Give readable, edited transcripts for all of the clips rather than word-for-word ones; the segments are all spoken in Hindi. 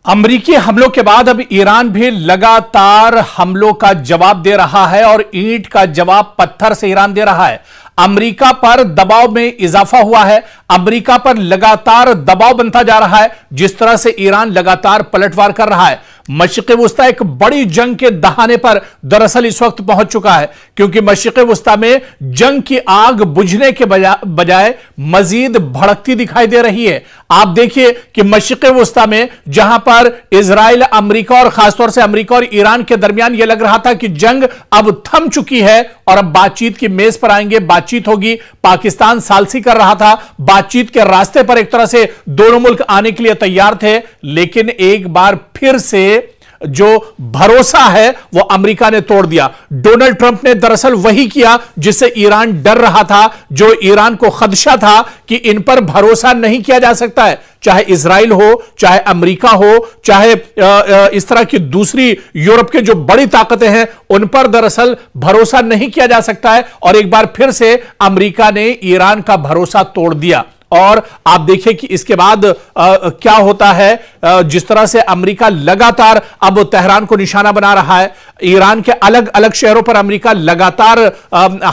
अमेरिकी हमलों के बाद अब ईरान भी लगातार हमलों का जवाब दे रहा है और ईंट का जवाब पत्थर से ईरान दे रहा है। अमेरिका पर दबाव में इजाफा हुआ है। अमेरिका पर लगातार दबाव बनता जा रहा है। जिस तरह से ईरान लगातार पलटवार कर रहा है, मशरिक़ वुस्ता एक बड़ी जंग के दहाने पर दरअसल इस वक्त पहुंच चुका है, क्योंकि मशरिक़ वुस्ता में जंग की आग बुझने के बजाय मजीद भड़कती दिखाई दे रही है। आप देखिए कि मशरिक़ वुस्ता में जहां पर इजराइल, अमेरिका और खासतौर से अमेरिका और ईरान के दरमियान यह लग रहा था कि जंग अब थम चुकी है और अब बातचीत की मेज पर आएंगे, बातचीत होगी। पाकिस्तान सालसी कर रहा था, बातचीत के रास्ते पर एक तरह से दोनों मुल्क आने के लिए तैयार थे, लेकिन एक बार फिर से जो भरोसा है वो अमेरिका ने तोड़ दिया। डोनाल्ड ट्रंप ने दरअसल वही किया जिससे ईरान डर रहा था, जो ईरान को खदशा था कि इन पर भरोसा नहीं किया जा सकता है, चाहे इजराइल हो, चाहे अमेरिका हो, चाहे इस तरह की दूसरी यूरोप के जो बड़ी ताकतें हैं, उन पर दरअसल भरोसा नहीं किया जा सकता है। और एक बार फिर से अमेरिका ने ईरान का भरोसा तोड़ दिया। और आप देखिए कि इसके बाद क्या होता है। जिस तरह से अमेरिका लगातार अब तेहरान को निशाना बना रहा है, ईरान के अलग अलग शहरों पर अमेरिका लगातार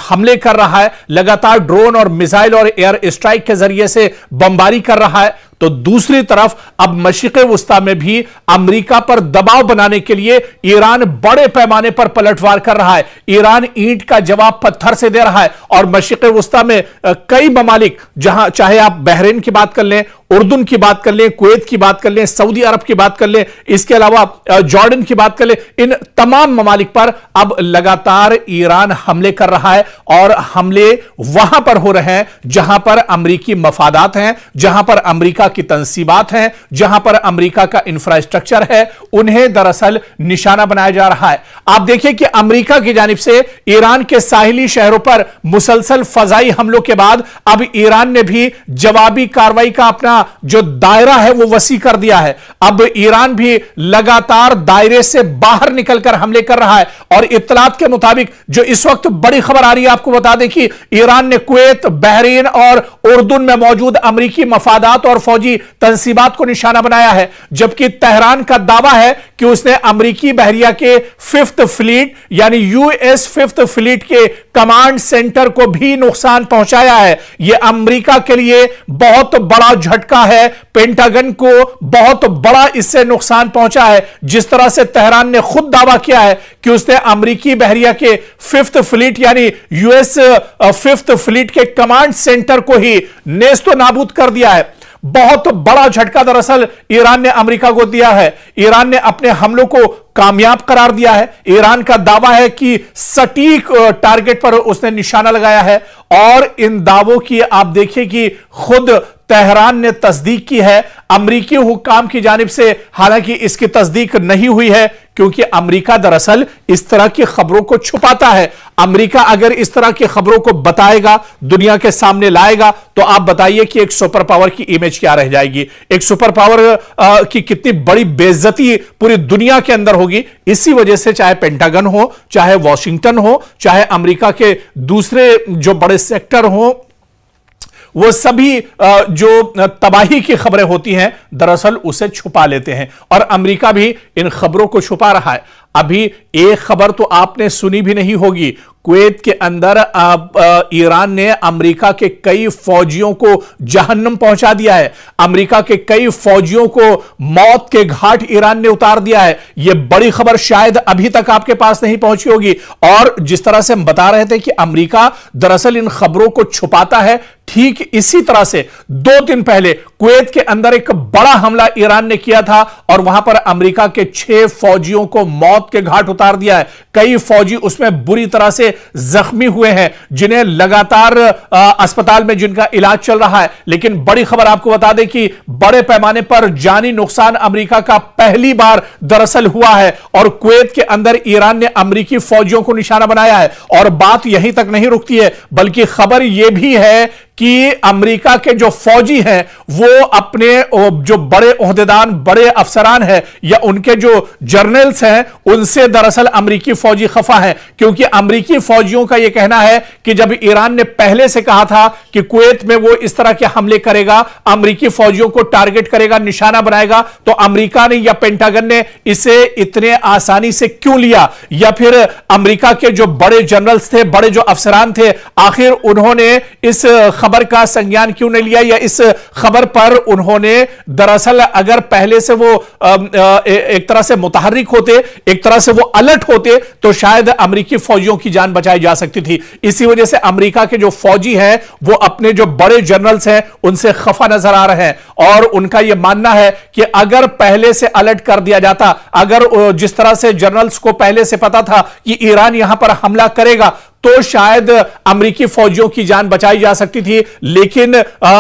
हमले कर रहा है, लगातार ड्रोन और मिसाइल और एयर स्ट्राइक के जरिए से बमबारी कर रहा है, तो दूसरी तरफ अब मशरिक़ वुस्ता में भी अमेरिका पर दबाव बनाने के लिए ईरान बड़े पैमाने पर पलटवार कर रहा है। ईरान ईंट का जवाब पत्थर से दे रहा है और मशरिक़ वुस्ता में कई ममालिक, जहां चाहे आप बहरीन की बात कर लें, उर्दून की बात कर लें, कुवैत की बात कर लें, सऊदी अरब की बात कर लें, इसके अलावा जॉर्डन की बात कर लें, इन तमाम ममालिक पर अब लगातार ईरान हमले कर रहा है। और हमले वहां पर हो रहे हैं जहां पर अमेरिकी मफादात हैं, जहां पर अमेरिका की तंसीबात हैं, जहां पर अमेरिका का इंफ्रास्ट्रक्चर है, उन्हें दरअसल निशाना बनाया जा रहा है। आप देखिए कि अमेरिका की जानिब से ईरान के साहिली शहरों पर मुसलसल फजाई हमलों के बाद अब ईरान ने भी जवाबी कार्रवाई का अपना जो दायरा है वो वसी कर दिया है। अब ईरान भी लगातार दायरे से बाहर निकलकर हमले कर रहा है। और इत्तलात के मुताबिक जो इस वक्त बड़ी खबर आ रही है, आपको बता दें कि ईरान ने कुवैत, बहरीन और उर्दून में मौजूद अमेरिकी मफादात और फौजी तंसीबात को निशाना बनाया है, जबकि तेहरान का दावा है कि उसने अमेरिकी बहरिया के 5th फ्लीट यानी यूएस 5th फ्लीट के कमांड सेंटर को भी नुकसान पहुंचाया है। यह अमेरिका के लिए बहुत बड़ा झटका है, पेंटागन को बहुत बड़ा इससे नुकसान पहुंचा है। जिस तरह से तेहरान ने खुद दावा किया है कि उसने अमेरिकी बहरिया के 5th फ्लीट यानी यूएस 5th फ्लीट के कमांड सेंटर को ही नेस्तो नाबूद कर दिया है। बहुत बड़ा झटका दरअसल ईरान ने अमेरिका को दिया है। ईरान ने अपने हमलों को कामयाब करार दिया है। ईरान का दावा है कि सटीक टारगेट पर उसने निशाना लगाया है। और इन दावों की आप देखिए कि खुद तेहरान ने तस्दीक की है। अमेरिकी हुक्काम की जानिब से हालांकि इसकी तस्दीक नहीं हुई है, क्योंकि अमेरिका दरअसल इस तरह की खबरों को छुपाता है। अमेरिका अगर इस तरह की खबरों को बताएगा, दुनिया के सामने लाएगा, तो आप बताइए कि एक सुपर पावर की इमेज क्या रह जाएगी, एक सुपर पावर की कितनी बड़ी बेइज्जती पूरी दुनिया के अंदर होगी। इसी वजह से चाहे पेंटागन हो, चाहे वॉशिंगटन हो, चाहे अमेरिका के दूसरे जो बड़े सेक्टर हो, वो सभी जो तबाही की खबरें होती हैं दरअसल उसे छुपा लेते हैं। और अमेरिका भी इन खबरों को छुपा रहा है। अभी एक खबर तो आपने सुनी भी नहीं होगी, कुवैत के अंदर ईरान ने अमेरिका के कई फौजियों को जहन्नम पहुंचा दिया है। अमेरिका के कई फौजियों को मौत के घाट ईरान ने उतार दिया है। यह बड़ी खबर शायद अभी तक आपके पास नहीं पहुंची होगी। और जिस तरह से हम बता रहे थे कि अमेरिका दरअसल इन खबरों को छुपाता है, ठीक इसी तरह से 2 दिन पहले कुवैत के अंदर एक बड़ा हमला ईरान ने किया था और वहां पर अमेरिका के 6 फौजियों को मौत के घाट उतार दिया है। कई फौजी उसमें बुरी तरह से जख्मी हुए हैं, जिन्हें लगातार अस्पताल में जिनका इलाज चल रहा है। लेकिन बड़ी खबर आपको बता दें कि बड़े पैमाने पर जानी नुकसान अमेरिका का पहली बार दरअसल हुआ है। और कुवैत के अंदर ईरान ने अमेरिकी फौजियों को निशाना बनाया है। और बात यहीं तक नहीं रुकती है, बल्कि खबर यह भी है कि अमेरिका के जो फौजी हैं वो अपने जो बड़े ओहदेदार, बड़े अफसरान हैं या उनके जो जर्नल्स हैं, उनसे दरअसल अमेरिकी फौजी खफा हैं, क्योंकि अमेरिकी फौजियों का यह कहना है कि जब ईरान ने पहले से कहा था कि कुवैत में वो इस तरह के हमले करेगा, अमेरिकी फौजियों को टारगेट करेगा, निशाना बनाएगा, तो अमेरिका ने या पेंटागन ने इसे इतने आसानी से क्यों लिया, या फिर अमेरिका के जो बड़े जनरल्स थे, बड़े जो अफसरान थे, आखिर उन्होंने इस खबर का संज्ञान क्यों नहीं लिया, या इस खबर पर उन्होंने दरअसल अगर पहले से वो एक तरह से मुतहर्रिक होते, एक तरह से वो अलर्ट होते, तो शायद अमेरिकी फौजियों की जान बचाई जा सकती थी। इसी वजह से अमेरिका के जो फौजी हैं वो अपने जो बड़े जनरल्स हैं उनसे खफा नजर आ रहे हैं, और उनका यह मानना है कि अगर पहले से अलर्ट कर दिया जाता, अगर जिस तरह से जनरल्स को पहले से पता था कि ईरान यहां पर हमला करेगा, तो शायद अमेरिकी फौजियों की जान बचाई जा सकती थी, लेकिन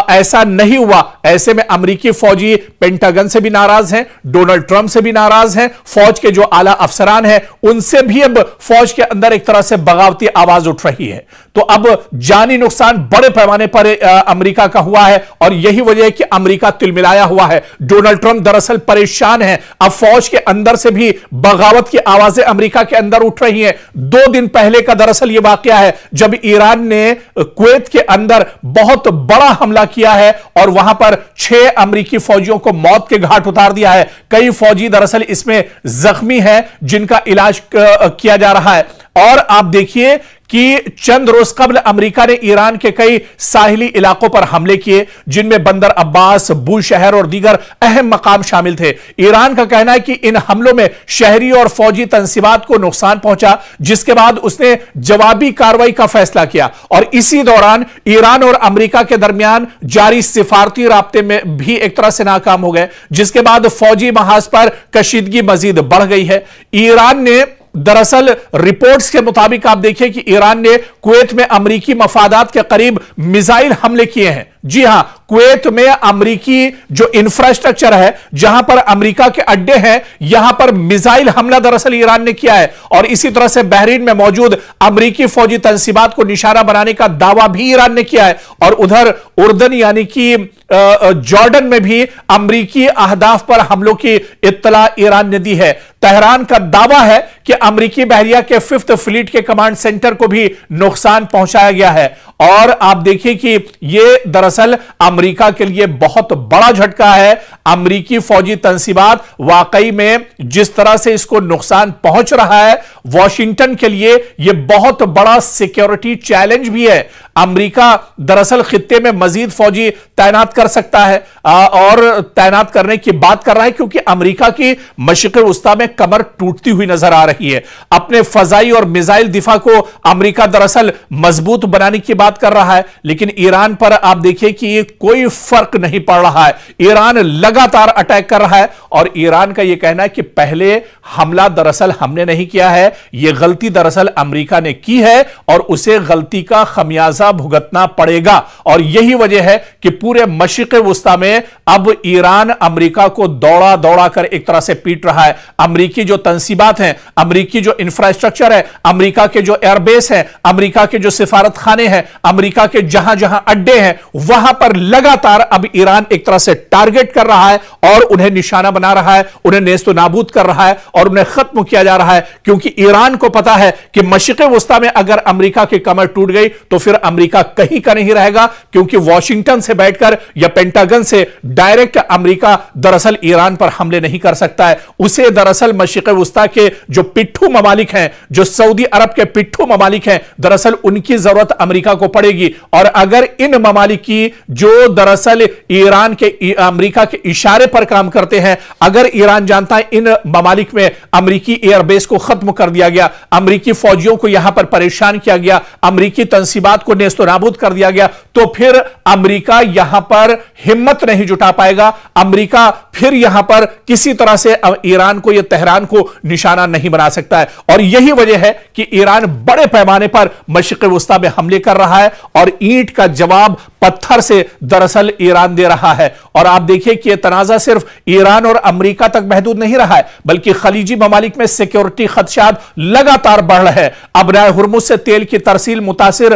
ऐसा नहीं हुआ। ऐसे में अमेरिकी फौजी पेंटागन से भी नाराज हैं, डोनाल्ड ट्रंप से भी नाराज हैं, फौज के जो आला अफसरान हैं उनसे भी अब फौज के अंदर एक तरह से बगावती आवाज उठ रही है। तो अब जानी नुकसान बड़े पैमाने पर अमेरिका का हुआ है, और यही वजह है कि अमेरिका तिलमिलाया हुआ है। डोनाल्ड ट्रंप दरअसल परेशान है। अब फौज के अंदर से भी बगावत की आवाजें अमेरिका के अंदर उठ रही हैं। 2 दिन पहले का दरअसल यह वाकया है जब ईरान ने कुवैत के अंदर बहुत बड़ा हमला किया है और वहां पर 6 अमेरिकी फौजियों को मौत के घाट उतार दिया है। कई फौजी दरअसल इसमें जख्मी हैं जिनका इलाज किया जा रहा है। और आप देखिए कि चंद रोज कबल अमेरिका ने ईरान के कई साहिली इलाकों पर हमले किए, जिनमें बंदर अब्बास, बूशहर और दीगर अहम मकाम शामिल थे। ईरान का कहना है कि इन हमलों में शहरी और फौजी तंसीबात को नुकसान पहुंचा, जिसके बाद उसने जवाबी कार्रवाई का फैसला किया। और इसी दौरान ईरान और अमेरिका के दरमियान जारी सिफारती राब्ते में भी एक तरह से नाकाम हो गए, जिसके बाद फौजी महाज पर कशीदगी मजीद बढ़ गई है। ईरान ने दरअसल रिपोर्ट्स के मुताबिक आप देखिए कि ईरान ने कुवैत में अमेरिकी मफादात के करीब मिसाइल हमले किए हैं। जी हां, कुवैत में अमेरिकी जो इंफ्रास्ट्रक्चर है, जहां पर अमेरिका के अड्डे हैं, यहां पर मिसाइल हमला दरअसल ईरान ने किया है। और इसी तरह से बहरीन में मौजूद अमेरिकी फौजी तंसीबात को निशाना बनाने का दावा भी ईरान ने किया है। और उधर उर्दन यानी कि जॉर्डन में भी अमेरिकी अहदाफ पर हमलों की इत्तला ईरान ने दी है। तेहरान का दावा है कि अमेरिकी बहरिया के 5th फ्लीट के कमांड सेंटर को भी नुकसान पहुंचाया गया है। और आप देखिए कि यह दरअसल अमेरिका के लिए बहुत बड़ा झटका है। अमेरिकी फौजी तंसीबात वाकई में जिस तरह से इसको नुकसान पहुंच रहा है, वॉशिंगटन के लिए यह बहुत बड़ा सिक्योरिटी चैलेंज भी है। अमेरिका दरअसल खित्ते में मजीद फौजी तैनात कर सकता है और तैनात करने की बात कर रहा है, क्योंकि अमेरिका की मशरिक़ वस्ता में कमर टूटती हुई नजर आ रही है। अपने फजाई और मिसाइल दिफा को अमेरिका दरअसल मजबूत बनाने की बात कर रहा है, लेकिन ईरान पर आप देखिए कि ये कोई फर्क नहीं पड़ रहा है। ईरान लगातार अटैक कर रहा है, और ईरान का यह कहना है कि पहले हमला दरअसल हमने नहीं किया है, यह गलती दरअसल अमेरिका ने की है और उसे गलती का खमियाजा भुगतना पड़ेगा। और यही वजह है कि पूरे मशरिक़ वस्ता में अब ईरान अमेरिका को दौड़ा दौड़ा कर एक तरह से पीट रहा है। अमेरिकी जो तंसीबात हैं, अमेरिकी जो इंफ्रास्ट्रक्चर है, अमेरिका के जो एयरबेस हैं, अमेरिका के जो सिफारत खाने हैं, अमेरिका के जहां जहां अड्डे हैं, वहां पर लगातार अब ईरान एक तरह से टारगेट कर रहा है और उन्हें निशाना बना रहा है, उन्हें नेस्तो नाबूद कर रहा है और उन्हें खत्म किया जा रहा है। क्योंकि ईरान को पता है कि मशरिक़ वस्ता में अगर अमेरिका की कमर टूट गई तो फिर अमेरिका कहीं का नहीं रहेगा, क्योंकि वॉशिंगटन से बैठकर या पेंटागन से डायरेक्ट अमेरिका दरअसल ईरान पर हमले नहीं कर सकता है। उसे दरअसल मशरिक़ वस्ता के जो पिट्ठू ममालिक हैं, जो सऊदी अरब के पिट्ठू ममालिक हैं, दरअसल उनकी जरूरत अमेरिका को पड़ेगी। और अगर इन ममालिक की जो दरअसल ईरान के अमेरिका के इशारे पर काम करते हैं, अगर ईरान जानता है इन ममालिक में अमेरिकी एयरबेस को खत्म कर दिया गया, अमेरिकी फौजियों को यहां पर परेशान किया गया, अमेरिकी तंसीबात को नेस्तो नाबूद कर दिया गया, तो फिर अमेरिका यहां पर हिम्मत नहीं जुटा पाएगा। अमेरिका फिर यहां पर किसी तरह से ईरान को या तेहरान को निशाना नहीं बना सकता है। और यही वजह है कि ईरान बड़े पैमाने पर मशरिक़ वस्ता में हमले कर रहा है और ईंट का जवाब पत्थर से दरअसल ईरान दे रहा है। और आप देखिए कि यह तनाज़ा सिर्फ ईरान और अमेरिका तक महदूद नहीं रहा है, बल्कि खलीजी ममालिक में सिक्योरिटी खदशात लगातार बढ़ रहे हैं। अब हुर्मुज़ से तेल की तरसील मुतासिर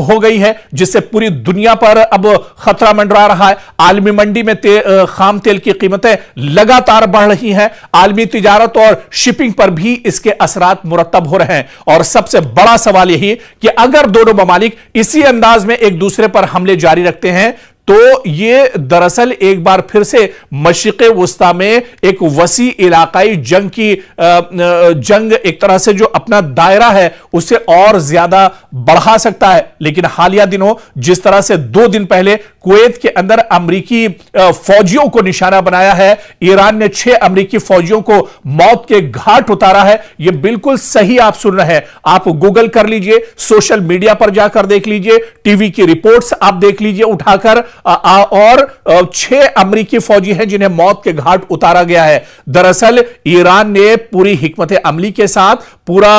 हो गई है, जिससे पूरी दुनिया पर अब खतरा मंडरा रहा है। आलमी मंडी में खाम तेल की कीमतें लगातार बढ़ रही हैं। आलमी तिजारत और शिपिंग पर भी इसके असरात मुरतब हो रहे हैं। और सबसे बड़ा सवाल यही कि अगर दोनों ममालिक इसी अंदाज में एक दूसरे पर हमले जारी रखते हैं तो ये दरअसल एक बार फिर से मशरिक़े वुस्ता में एक वसी इलाकाई जंग एक तरह से जो अपना दायरा है उसे और ज्यादा बढ़ा सकता है। लेकिन हालिया दिनों जिस तरह से 2 दिन पहले कुवैत के अंदर अमरीकी फौजियों को निशाना बनाया है, ईरान ने 6 अमरीकी फौजियों को मौत के घाट उतारा है, यह बिल्कुल सही आप सुन रहे हैं। आप गूगल कर लीजिए, सोशल मीडिया पर जाकर देख लीजिए, टीवी की रिपोर्ट्स आप देख लीजिए उठाकर, और 6 अमरीकी फौजी हैं जिन्हें मौत के घाट उतारा गया है। दरअसल ईरान ने पूरी हिकमत अमली के साथ पूरा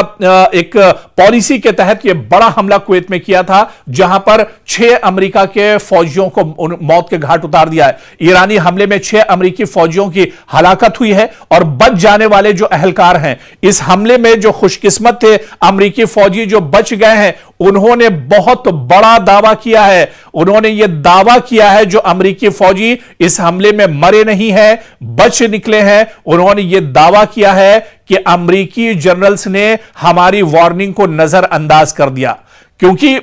एक पॉलिसी के तहत यह बड़ा हमला कुवैत में किया था, जहां पर 6 अमेरिका के फौजियों को मौत के घाट उतार दिया है। ईरानी हमले में 6 अमेरिकी फौजियों की हलाकत हुई है और बच जाने वाले जो अहलकार हैं, इस हमले में जो खुशकिस्मत थे अमेरिकी फौजी जो बच गए हैं, उन्होंने बहुत बड़ा दावा किया है। उन्होंने यह दावा किया है जो अमेरिकी फौजी इस हमले में मरे नहीं हैं, बच निकले हैं, उन्होंने यह दावा किया है कि अमेरिकी जनरल्स ने हमारी वार्निंग को नजरअंदाज कर दिया। क्योंकि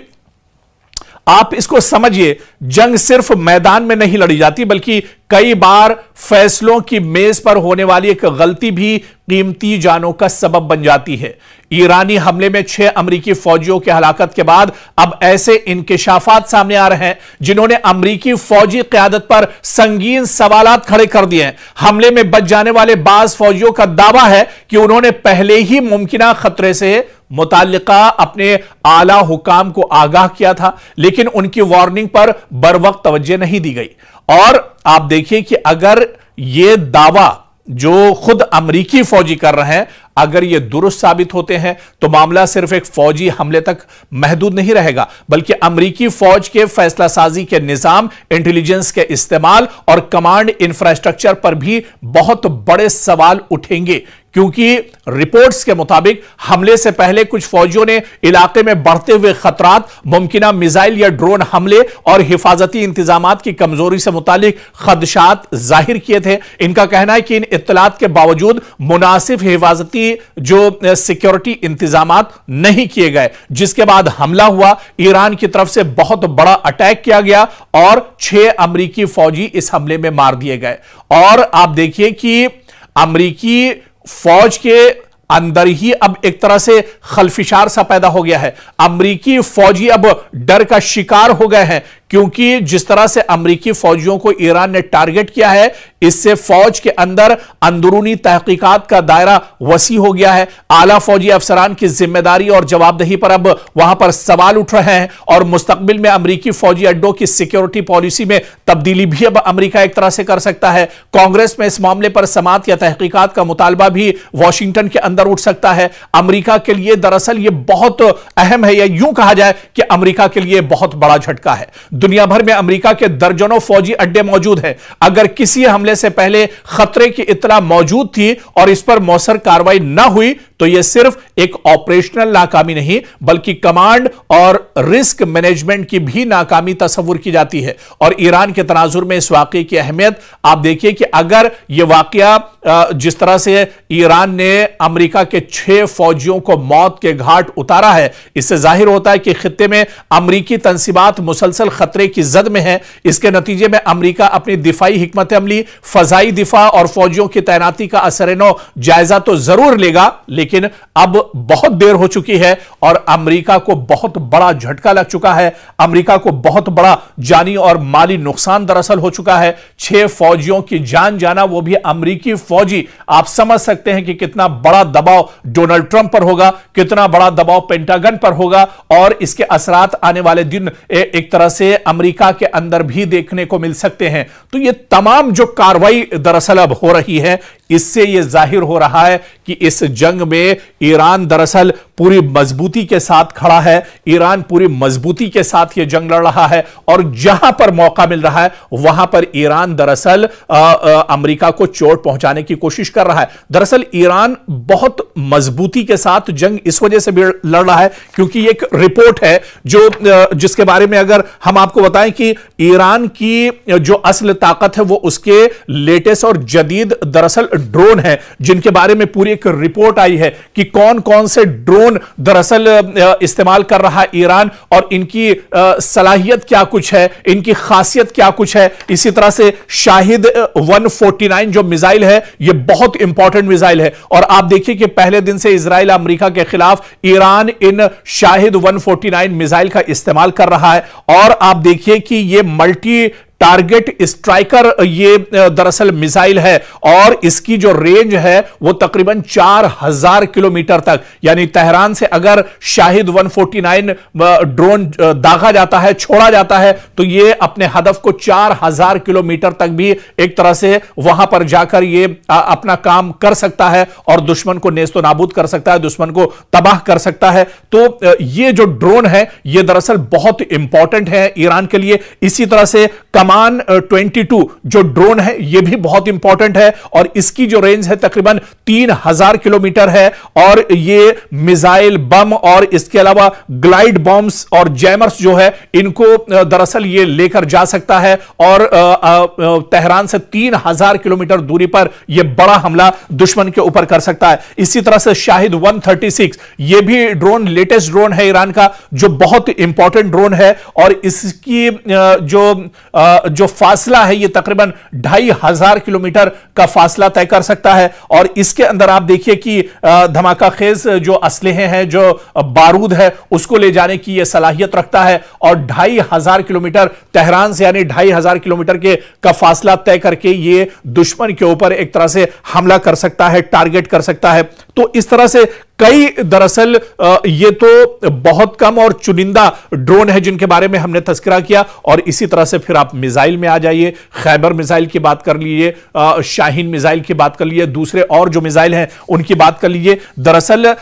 आप इसको समझिए, जंग सिर्फ मैदान में नहीं लड़ी जाती, बल्कि कई बार फैसलों की मेज पर होने वाली एक गलती भी कीमती जानों का सबब बन जाती है। ईरानी हमले में 6 अमरीकी फौजियों की हलाकत के बाद अब ऐसे इंकिशाफात सामने आ रहे हैं जिन्होंने अमरीकी फौजी क़यादत पर संगीन सवालात खड़े कर दिए हैं। हमले में बच जाने वाले बाज फौजियों का दावा है कि उन्होंने पहले ही मुमकिना खतरे से मुताल्लिका अपने आला हुकाम को आगाह किया था, लेकिन उनकी वार्निंग पर बरवक्त तवज्जो नहीं दी गई। और आप देखिए कि अगर यह दावा जो खुद अमरीकी फौजी कर रहे हैं, अगर ये दुरुस्त साबित होते हैं तो मामला सिर्फ एक फौजी हमले तक महदूद नहीं रहेगा, बल्कि अमरीकी फौज के फैसला साजी के निजाम, इंटेलिजेंस के इस्तेमाल और कमांड इंफ्रास्ट्रक्चर पर भी बहुत बड़े सवाल उठेंगे। क्योंकि रिपोर्ट्स के मुताबिक हमले से पहले कुछ फौजियों ने इलाके में बढ़ते हुए खतरात, मुमकिना मिसाइल या ड्रोन हमले और हिफाजती इंतजामात की कमजोरी से मुतालिक खदशात जाहिर किए थे। इनका कहना है कि इन इत्तलात के बावजूद मुनासिब हिफाजती जो सिक्योरिटी इंतजामात नहीं किए गए, जिसके बाद हमला हुआ। ईरान की तरफ से बहुत बड़ा अटैक किया गया और 6 अमरीकी फौजी इस हमले में मार दिए गए। और आप देखिए कि अमरीकी फौज के अंदर ही अब एक तरह से खलफिशार सा पैदा हो गया है। अमरीकी फौजी अब डर का शिकार हो गए हैं, क्योंकि जिस तरह से अमरीकी फौजियों को ईरान ने टारगेट किया है, इससे फौज के अंदर अंदरूनी तहकीकात का दायरा वसी हो गया है। आला फौजी अफसरान की जिम्मेदारी और जवाबदेही पर अब वहां पर सवाल उठ रहे हैं और मुस्तकबिल में अमरीकी फौजी अड्डों की सिक्योरिटी पॉलिसी में तब्दीली भी अब अमरीका एक तरह से कर सकता है। कांग्रेस में इस मामले पर समाअत या तहकीकात का मुतालबा भी वॉशिंगटन के अंदर उठ सकता है। अमरीका के लिए दरअसल यह बहुत अहम है, या यूं कहा जाए कि अमरीका के लिए बहुत बड़ा झटका है। दुनिया भर में अमेरिका के दर्जनों फौजी अड्डे मौजूद हैं। अगर किसी हमले से पहले खतरे की इत्तला मौजूद थी और इस पर मौसर कार्रवाई ना हुई तो यह सिर्फ एक ऑपरेशनल नाकामी नहीं, बल्कि कमांड और रिस्क मैनेजमेंट की भी नाकामी तस्वुर की जाती है। और ईरान के तनाजुर में इस वाकये की अहमियत आप देखिए कि अगर यह वाकया जिस तरह से ईरान ने अमेरिका के 6 फौजियों को मौत के घाट उतारा है, इससे जाहिर होता है कि खित्ते में अमरीकी तंसीबात मुसलसल खतरे की जद में है। इसके नतीजे में अमरीका अपनी दिफाई हिकमत अमली, फजाई दिफा और फौजियों की तैनाती का असर-ए-नौ जायजा तो जरूर लेगा, लेकिन अब बहुत देर हो चुकी है और अमरीका को बहुत बड़ा झटका लग चुका है। अमरीका को बहुत बड़ा जानी और माली नुकसान दरअसल हो चुका है। 6 फौजियों की जान जाना, वो भी अमरीकी फौजी। आप समझ सकते हैं कि कितना बड़ा दबाव डोनाल्ड ट्रंप पर होगा, कितना बड़ा दबाव पेंटागन पर होगा, और इसके असरात आने वाले दिन एक तरह से अमेरिका के अंदर भी देखने को मिल सकते हैं। तो ये तमाम जो कार्रवाई दरअसल अब हो रही है, इससे यह जाहिर हो रहा है कि इस जंग में ईरान दरअसल पूरी मजबूती के साथ खड़ा है, ईरान पूरी मजबूती के साथ यह जंग लड़ रहा है और जहां पर मौका मिल रहा है वहां पर ईरान दरअसल अमेरिका को चोट पहुंचाने की कोशिश कर रहा है। दरअसल ईरान बहुत मजबूती के साथ जंग इस वजह से भी लड़ रहा है क्योंकि एक रिपोर्ट है जिसके बारे में अगर हम आपको बताएं कि ईरान की जो असल ताकत है वो उसके लेटेस्ट और जदीद दरअसल ड्रोन है, जिनके बारे में पूरी एक रिपोर्ट आई है कि कौन कौन से ड्रोन दरअसल इस्तेमाल कर रहा है ईरान और इनकी सलाहियत क्या कुछ है, इनकी खासियत क्या कुछ है। इसी तरह से शाहिद 149 जो मिसाइल है यह बहुत इंपॉर्टेंट मिसाइल है और आप देखिए कि पहले दिन से इजराइल अमेरिका के खिलाफ ईरान इन शाहिद 149 मिसाइल का इस्तेमाल कर रहा है और आप देखिए कि यह मल्टी टारगेट स्ट्राइकर ये दरअसल मिसाइल है और इसकी जो रेंज है वो तकरीबन 4000 किलोमीटर तक, यानी तेहरान से अगर शाहिद 149 ड्रोन दागा जाता है, छोड़ा जाता है तो ये अपने हदफ को 4000 किलोमीटर तक भी एक तरह से वहां पर जाकर ये अपना काम कर सकता है और दुश्मन को नेस्तो नाबूद कर सकता है, दुश्मन को तबाह कर सकता है। तो ये जो ड्रोन है ये दरअसल बहुत इंपॉर्टेंट है ईरान के लिए। इसी तरह से कमान 22 जो ड्रोन है यह भी बहुत इंपॉर्टेंट है और इसकी जो रेंज है तकरीबन 3000 किलोमीटर है और यह मिसाइल बम और इसके अलावा ग्लाइड बॉम्ब्स और जैमर्स जो है इनको दरअसल यह लेकर जा सकता है और तेहरान से 3000 किलोमीटर दूरी पर यह बड़ा हमला दुश्मन के ऊपर कर सकता है। इसी तरह से शाहिद 136 यह भी ड्रोन लेटेस्ट ड्रोन है ईरान का जो बहुत इंपॉर्टेंट ड्रोन है और इसकी जो फासला है ये तकरीबन 2500 किलोमीटर का फासला तय कर सकता है और इसके अंदर आप देखिए कि धमाका खेज जो असलहे हैं, जो बारूद है उसको ले जाने की यह सलाहियत रखता है और 2500 किलोमीटर तेहरान से यानी 2500 किलोमीटर का फासला तय करके ये दुश्मन के ऊपर एक तरह से हमला कर सकता है, टारगेट कर सकता है। तो इस तरह से कई दरअसल ये तो बहुत कम और चुनिंदा ड्रोन है जिनके बारे में हमने तस्करा किया और इसी तरह से फिर आप मिसाइल में आ जाइए, खैबर मिसाइल की बात कर लीजिए, शाहीन मिसाइल की बात कर लीजिए, दूसरे और जो मिसाइल हैं उनकी बात कर लीजिए। दरअसल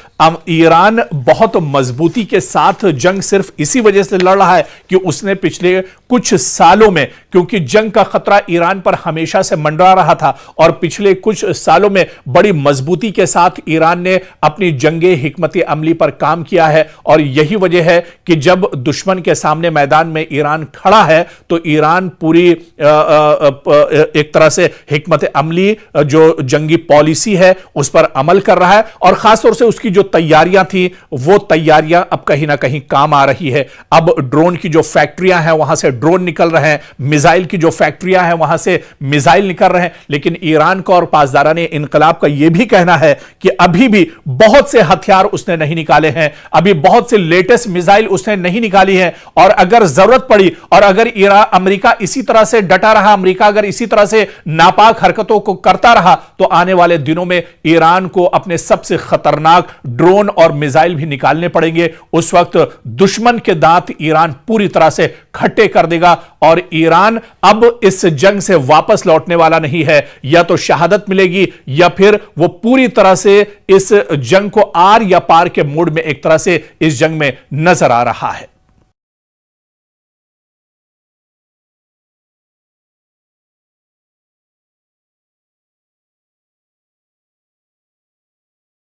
ईरान बहुत मजबूती के साथ जंग सिर्फ इसी वजह से लड़ रहा है कि उसने पिछले कुछ सालों में, क्योंकि जंग का खतरा ईरान पर हमेशा से मंडरा रहा था और पिछले कुछ सालों में बड़ी मजबूती के साथ ईरान ने अपनी जंगे हिकमत अमली पर काम किया है और यही वजह है कि जब दुश्मन के सामने मैदान में ईरान खड़ा है तो ईरान पूरी एक तरह से हिकमत अमली जो जंगी पॉलिसी है उस पर अमल कर रहा है और खासतौर से उसकी जो तैयारियां थी वो तैयारियां अब कहीं ना कहीं काम आ रही है। अब ड्रोन की जो फैक्ट्रियां हैं वहां से ड्रोन निकल रहे हैं, मिसाइल की जो फैक्ट्रियां हैं वहां से मिसाइल निकल रहे हैं, लेकिन ईरान का और पासदाराने इनकलाब का यह भी कहना है कि अभी भी बहुत से हथियार उसने नहीं निकाले हैं, अभी बहुत से लेटेस्ट मिसाइल उसने नहीं निकाली है और अगर जरूरत पड़ी और अगर अमेरिका इसी तरह से डटा रहा, अमेरिका अगर इसी तरह से नापाक हरकतों को करता रहा तो आने वाले दिनों में ईरान को अपने सबसे खतरनाक ड्रोन और मिसाइल भी निकालने पड़ेंगे। उस वक्त दुश्मन के दांत ईरान पूरी तरह से खट्टे कर देगा और ईरान अब इस जंग से वापस लौटने वाला नहीं है। या तो शहादत मिलेगी या फिर वो पूरी तरह से इस जंग को आर या पार के मोड में एक तरह से इस जंग में नजर आ रहा है।